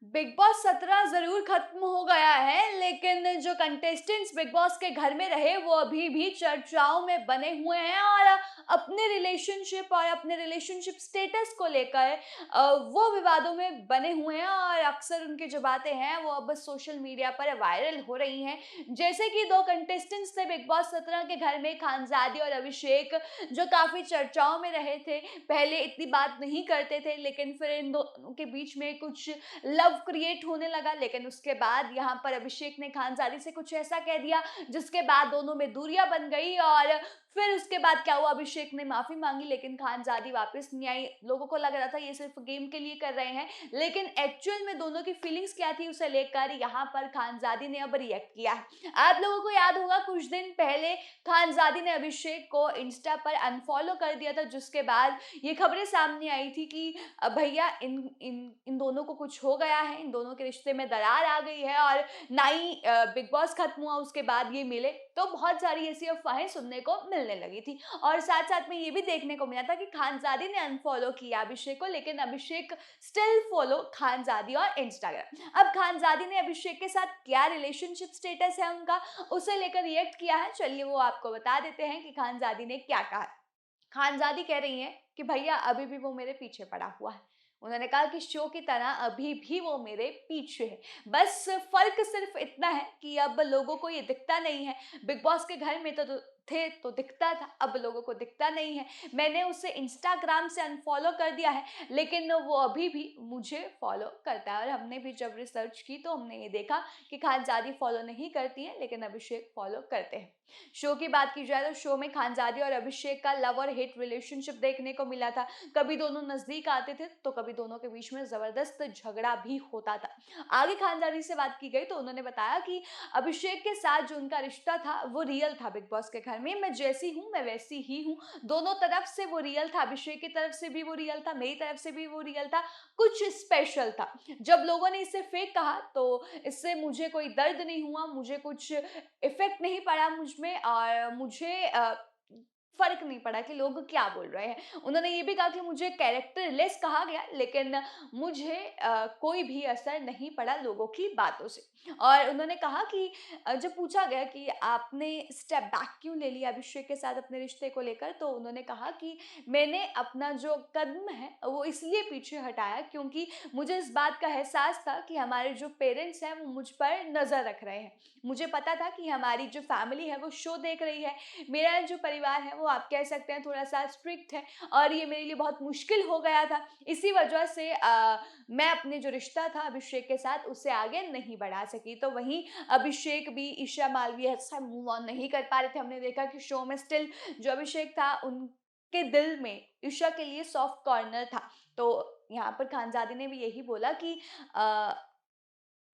Big boss 17 ज़रूर खत्म हो गया है, लेकिन जो कंटेस्टेंट्स बिग बॉस के घर में रहे, वो अभी भी चर्चाओं में बने हुए हैं और अपने रिलेशनशिप स्टेटस को लेकर वो विवादों में बने हुए हैं और अक्सर उनकी जो बातें हैं, वो अब सोशल मीडिया पर वायरल हो रही हैं। जैसे कि 2 कंटेस्टेंट्स थे बिग बॉस 17 के घर में, खानज़ादी और अभिषेक, जो काफ़ी चर्चाओं में रहे थे। पहले इतनी बात नहीं करते थे, लेकिन फिर इन दोनों के बीच में कुछ लव क्रिएट होने लगा। लेकिन उसके बाद यहाँ पर अभिषेक ने खानज़ादी से कुछ ऐसा कह दिया, जिसके बाद दोनों में दूरियां बन गई और फिर उसके बाद क्या हुआ, अभिषेक ने माफी मांगी, लेकिन खानज़ादी वापस नहीं आई। लोगों को लग रहा था ये सिर्फ गेम के लिए कर रहे हैं, लेकिन एक्चुअल में दोनों की फीलिंग्स क्या थी उसे लेकर यहाँ पर खानज़ादी ने अब रिएक्ट किया है। आप लोगों को याद होगा, कुछ दिन पहले खानज़ादी ने अभिषेक को इंस्टा पर अनफॉलो कर दिया था, जिसके बाद ये खबरें सामने आई थी कि भैया इन इन इन दोनों को कुछ हो गया है, इन दोनों के रिश्ते में दरार आ गई है और ना ही बिग बॉस खत्म हुआ उसके बाद ये मिले। तो बहुत सारी ऐसी अफवाहें सुनने को मिलने लगी थी और साथ-साथ में ये भी देखने को मिला था कि खानज़ादी ने अनफॉलो किया अभिषेक को, लेकिन अभिषेक स्टिल फॉलो खानज़ादी और इंस्टाग्राम। अब खानज़ादी ने अभिषेक के साथ क्या रिलेशनशिप स्टेटस है उनका, उसे लेकर रिएक्ट किया है। चलिए वो आपको बता देते हैं कि खानज़ादी ने क्या कहा। खानज़ादी कह रही हैं कि भैया अभी भी वो मेरे पीछे पड़ा हुआ है। उन्होंने कहा कि शो की तरह अभी भी वो मेरे पीछे है। बस फ़र्क सिर्फ़ इतना है कि अब लोगों को ये दिखता नहीं है। बिग बॉस के घर में तो थे तो दिखता था, अब लोगों को दिखता नहीं है। मैंने उसे इंस्टाग्राम से अनफ़ॉलो कर दिया है, लेकिन वो अभी भी मुझे फ़ॉलो करता है और हमने भी जब रिसर्च की तो हमने ये देखा कि खानज़ादी फ़ॉलो नहीं करती हैं, लेकिन अभिषेक फ़ॉलो करते हैं। शो की बात की जाए तो शो में खानज़ादी और अभिषेक का लव और हेट रिलेशनशिप देखने को मिला था। कभी दोनों नज़दीक आते थे, तो कभी दोनों के बीच में ज़बरदस्त झगड़ा भी होता था। आगे खानज़ादी से बात की गई तो उन्होंने बताया कि अभिषेक के साथ जो उनका रिश्ता था, वो रियल था बिग बॉस के घर में। मैं जैसी हूँ, मैं वैसी ही हूँ। दोनों तरफ से वो रियल था, अभिषेक की तरफ से भी वो रियल था, मेरी तरफ से भी वो रियल था। कुछ स्पेशल था। जब लोगों ने इसे फेक कहा, तो इससे मुझे कोई दर्द नहीं हुआ, मुझे कुछ इफ़ेक्ट नहीं पड़ा मुझ में और मुझे फ़र्क नहीं पड़ा कि लोग क्या बोल रहे हैं। उन्होंने ये भी कहा कि मुझे कैरेक्टरलेस कहा गया, लेकिन मुझे कोई भी असर नहीं पड़ा लोगों की बातों से। और उन्होंने कहा कि जब पूछा गया कि आपने स्टेप बैक क्यों ले लिया अभिषेक के साथ अपने रिश्ते को लेकर, तो उन्होंने कहा कि मैंने अपना जो कदम है, वो इसलिए पीछे हटाया क्योंकि मुझे इस बात का एहसास था कि हमारे जो पेरेंट्स हैं, वो मुझ पर नज़र रख रहे हैं। मुझे पता था कि हमारी जो फैमिली है वो शो देख रही है। मेरा जो परिवार है वो आप कह सकते हैं थोड़ा-सा स्ट्रिक्ट है और ये मेरे लिए बहुत मुश्किल हो गया था। इसी वजह से मैं अपने जो रिश्ता था अभिषेक के साथ उसे आगे नहीं बढ़ा सकी। तो वहीं अभिषेक भी ईशा मालवीय से मूव ऑन नहीं कर पा रहे थे। हमने देखा कि शो में स्टिल जो अभिषेक था उनके दिल में ईशा के लिए सॉफ्ट कॉर्नर था। तो यहाँ पर खानज़ादी ने भी यही बोला कि अ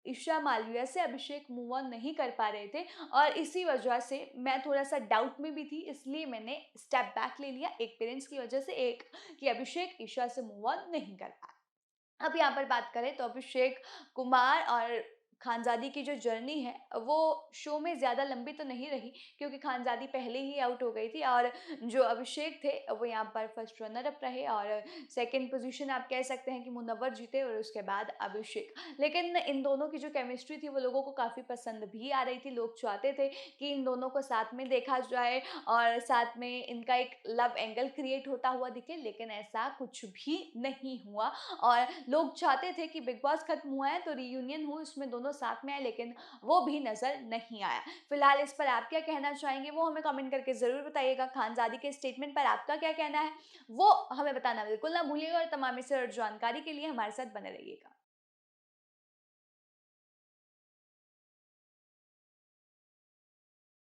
ईशा मालविया से अभिषेक मूव ऑन नहीं कर पा रहे थे और इसी वजह से मैं थोड़ा-सा डाउट में भी थी, इसलिए मैंने स्टेप बैक ले लिया, एक पेरेंट्स की वजह से, एक कि अभिषेक ईशा से मूव ऑन नहीं कर पाए। अब यहाँ पर बात करें तो अभिषेक कुमार और खानज़ादी की जो जर्नी है, वो शो में ज़्यादा लंबी तो नहीं रही क्योंकि खानज़ादी पहले ही आउट हो गई थी और जो अभिषेक थे, वो यहाँ पर फर्स्ट रनर अप रहे और सेकंड पोज़ीशन आप कह सकते हैं कि मुनव्वर जीते और उसके बाद अभिषेक। लेकिन इन दोनों की जो केमिस्ट्री थी, वो लोगों को काफ़ी पसंद भी आ रही थी। लोग चाहते थे कि इन दोनों को साथ में देखा जाए और साथ में इनका एक लव एंगल क्रिएट होता हुआ दिखे, लेकिन ऐसा कुछ भी नहीं हुआ। और लोग चाहते थे कि बिग बॉस खत्म हुआ है तो रीयूनियन हो, इसमें दोनों साथ में आए, लेकिन वो भी नज़र नहीं आया। फिलहाल इस पर आप क्या कहना चाहेंगे, वो हमें कमेंट करके ज़रूर बताइएगा। खानज़ादी के स्टेटमेंट पर आपका क्या कहना है, वो हमें बताना बिल्कुल ना भूलिएगा और तमाम इससे और जानकारी के लिए हमारे साथ बने रहिएगा।